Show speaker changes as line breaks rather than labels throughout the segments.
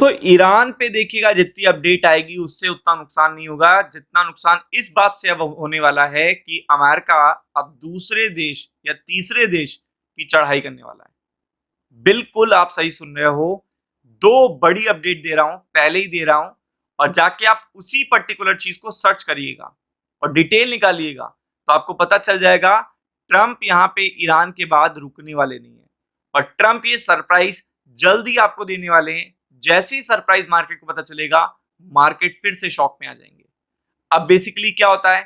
दोस्तों ईरान पे देखिएगा जितनी अपडेट आएगी उससे उतना नुकसान नहीं होगा जितना नुकसान इस बात से अब होने वाला है कि अमेरिका अब दूसरे देश या तीसरे देश की चढ़ाई करने वाला है। बिल्कुल आप सही सुन रहे हो। दो बड़ी अपडेट दे रहा हूं, पहले ही दे रहा हूं और जाके आप उसी पर्टिकुलर चीज को सर्च करिएगा और डिटेल निकालिएगा तो आपको पता चल जाएगा ट्रंप यहाँ पे ईरान के बाद रुकने वाले नहीं है और ट्रंप ये सरप्राइज जल्दी आपको देने वाले हैं। जैसे ही सरप्राइज मार्केट को पता चलेगा मार्केट फिर से शॉक में आ जाएंगे। अब बेसिकली क्या होता है,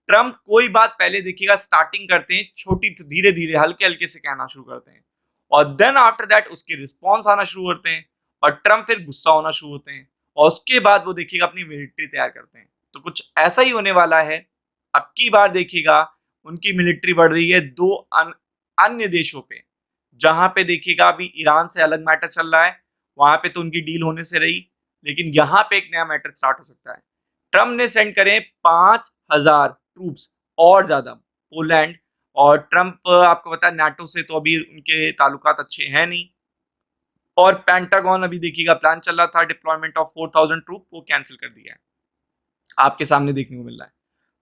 ट्रंप कोई बात पहले देखिएगा स्टार्टिंग करते हैं छोटी, धीरे धीरे हल्के हल्के से कहना शुरू करते हैं और देन आफ्टर दैट उसके रिस्पॉन्स आना शुरू करते हैं और ट्रंप फिर गुस्सा होना शुरू होते हैं और उसके बाद वो देखिएगा अपनी मिलिट्री तैयार करते हैं। तो कुछ ऐसा ही होने वाला है। अब की बार देखिएगा उनकी मिलिट्री बढ़ रही है दो अन्य देशों पे, जहां पे देखिएगा अभी ईरान से अलग मैटर चल रहा है, वहां पे तो उनकी डील होने से रही, लेकिन यहाँ पे एक नया मैटर स्टार्ट हो सकता है। ट्रम्प ने सेंड करे 5,000 ट्रूप्स और ज्यादा पोलैंड, और ट्रम्प आपको पता है नाटो से तो अभी उनके ताल्लुकात अच्छे हैं नहीं, और पेंटागन अभी देखिएगा प्लान चल रहा था डिप्लॉयमेंट ऑफ 4,000 ट्रूप, वो कैंसिल कर दिया है, आपके सामने देखने को मिल रहा है।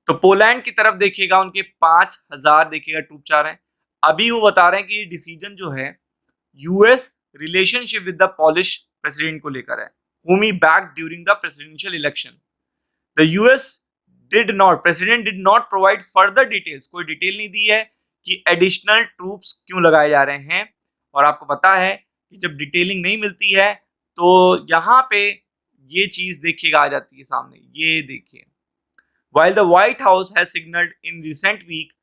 तो पोलैंड की तरफ देखिएगा उनके 5,000 देखिएगा ट्रूप चाह रहे हैं। अभी वो बता रहे हैं कि ये डिसीजन जो है US relationship with the polish president को लेकर है, whom he backed during the presidential election. The US president did not provide further details, कोई डिटेल नहीं दी है कि एडिशनल ट्रूप्स क्यों लगाए जा रहे हैं। और आपको पता है कि जब डिटेलिंग नहीं मिलती है तो यहाँ पे ये चीज देखिएगा आ जाती है सामने, ये देखिए। While the White House has signaled in recent week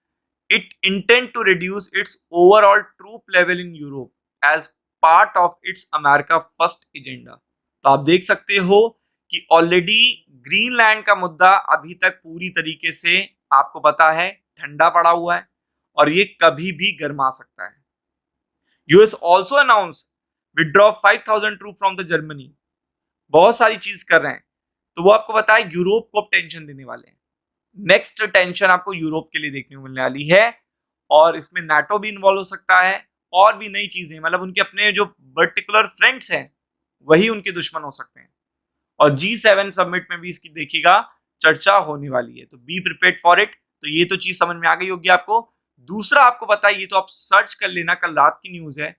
it intend to reduce its overall troop level in Europe as part of its America First agenda. तो आप देख सकते हो कि ऑलरेडी ग्रीनलैंड का मुद्दा अभी तक पूरी तरीके से आपको पता है ठंडा पड़ा हुआ है और ये कभी भी गर्मा सकता है। US also announce withdraw 5,000 troop from the Germany. बहुत सारी चीज कर रहे हैं, तो वो आपको पता है यूरोप को अब टेंशन देने वाले हैं। नेक्स्ट टेंशन आपको यूरोप के लिए देखने को मिलने वाली है और इसमें नाटो भी इन्वॉल्व हो सकता है और भी नई चीजें, मतलब उनके अपने जो पर्टिकुलर फ्रेंड्स हैं वही उनके दुश्मन हो सकते हैं। और G7 समिट में भी इसकी देखिएगा चर्चा होने वाली है, तो बी प्रिपेयर्ड फॉर इट। तो ये तो चीज समझ में आ गई होगी आपको। दूसरा आपको पता है, ये तो आप सर्च कर लेना, कल रात की न्यूज है,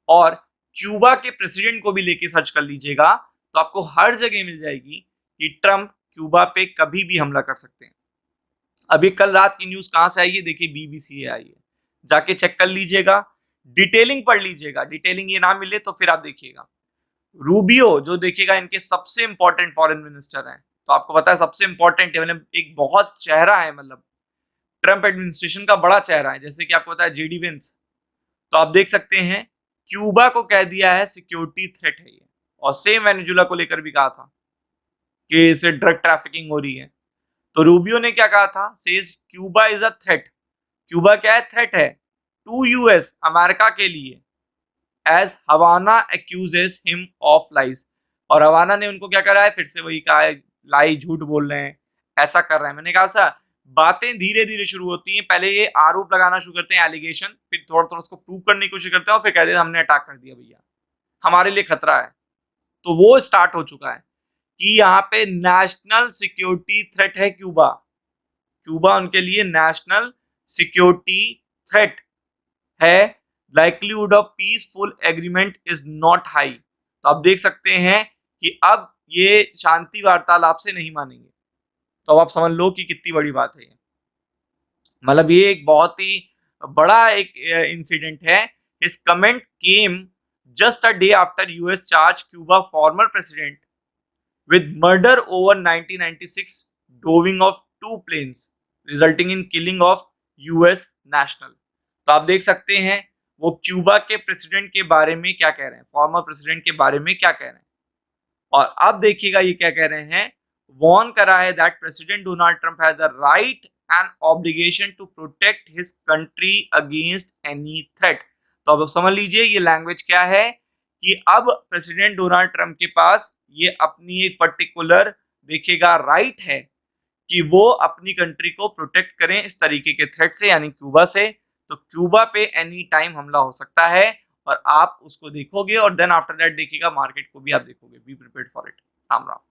और क्यूबा के प्रेसिडेंट को भी लेके सर्च कर लीजिएगा तो आपको हर जगह मिल जाएगी कि ट्रंप क्यूबा पे कभी भी हमला कर सकते हैं। अभी कल रात की न्यूज कहां से आई है, देखिए बीबीसी आई है, जाके चेक कर लीजिएगा, डिटेलिंग पढ़ लीजिएगा। डिटेलिंग ये ना मिले तो फिर आप देखिएगा रूबियो जो देखिएगा इनके सबसे इंपॉर्टेंट फॉरेन मिनिस्टर हैं, तो आपको पता है सबसे इंपॉर्टेंट है, मतलब एक बहुत चेहरा है, मतलब ट्रंप एडमिनिस्ट्रेशन का बड़ा चेहरा है, जैसे कि आपको पता है जेडी वेंस। तो आप देख सकते हैं क्यूबा को कह दिया है सिक्योरिटी थ्रेट है ये, और सेम वेनेजुला को लेकर भी कहा था कि इसे ड्रग ट्रैफिकिंग हो रही है। तो रूबियो ने क्या कहा था, says Cuba is a threat. Cuba क्या है, थ्रेट है टू यूएस, अमेरिका के लिए, as हवाना accuses him of lies. और हवाना ने उनको क्या करा है, फिर से वही कहा है, लाई, झूठ बोल रहे हैं, ऐसा कर रहे हैं। मैंने कहा सा बातें धीरे धीरे शुरू होती हैं, पहले ये आरोप लगाना शुरू करते हैं, एलिगेशन, फिर थोड़ा थोड़ा उसको प्रूव करने की कोशिश करते हैं और फिर कहते हैं हमने अटैक कर दिया भैया, हमारे लिए खतरा है। तो वो स्टार्ट हो चुका है कि यहाँ पे नेशनल सिक्योरिटी थ्रेट है क्यूबा। क्यूबा उनके लिए नेशनल सिक्योरिटी थ्रेट है। Likelihood of peaceful agreement is not high. तो आप देख सकते हैं कि अब ये शांति वार्तालाप से नहीं मानेंगे। तो अब आप समझ लो कि कितनी बड़ी बात है ये, मतलब ये एक बहुत ही बड़ा एक इंसिडेंट है। His comment came just a day after US charge Cuba former president with murder over 1996 doving of two planes resulting in killing of US national। तो आप देख सकते हैं वो क्यूबा के प्रेसिडेंट के बारे में क्या कह रहे हैं, फॉर्मर प्रेसिडेंट के बारे में क्या कह रहे हैं। और अब देखिएगा ये क्या कह रहे हैं, वॉर्न करा है that president Donald Trump has the right and obligation to protect his country against any threat. तो अब समझ लीजिए ये लैंग्वेज क्या है कि अब प्रेसिडेंट डोनाल्ड ट्रंप के पास ये अपनी एक पर्टिकुलर देखिएगा राइट है कि वो अपनी कंट्री को प्रोटेक्ट करें इस तरीके के थ्रेट से, यानी क्यूबा से। तो क्यूबा पे एनी टाइम हमला हो सकता है और आप उसको देखोगे और देन आफ्टर दैट देखिएगा मार्केट को भी आप देखोगे। Be prepared for it. Ram Ram.